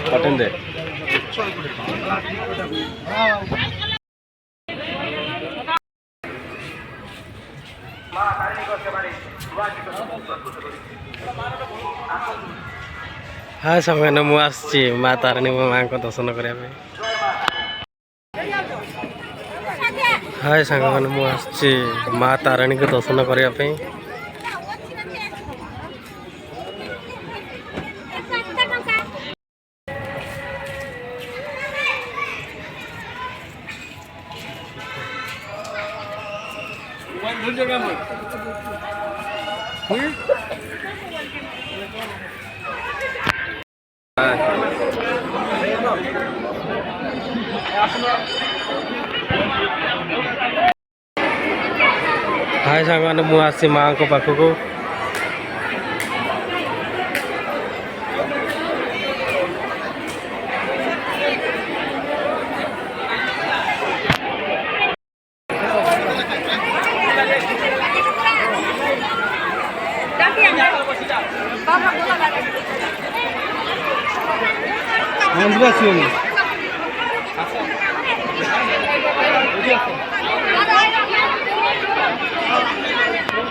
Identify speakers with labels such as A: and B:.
A: पटेंदे हाँ समय मु आसी माँ तारिणी मो माँ को दर्शन करने हाय सांग मैंने मु आसी माँ तारिणी को दर्शन करने हाय सांग मैंने मु आसी माँ को पाख को
B: Andrea Sioni.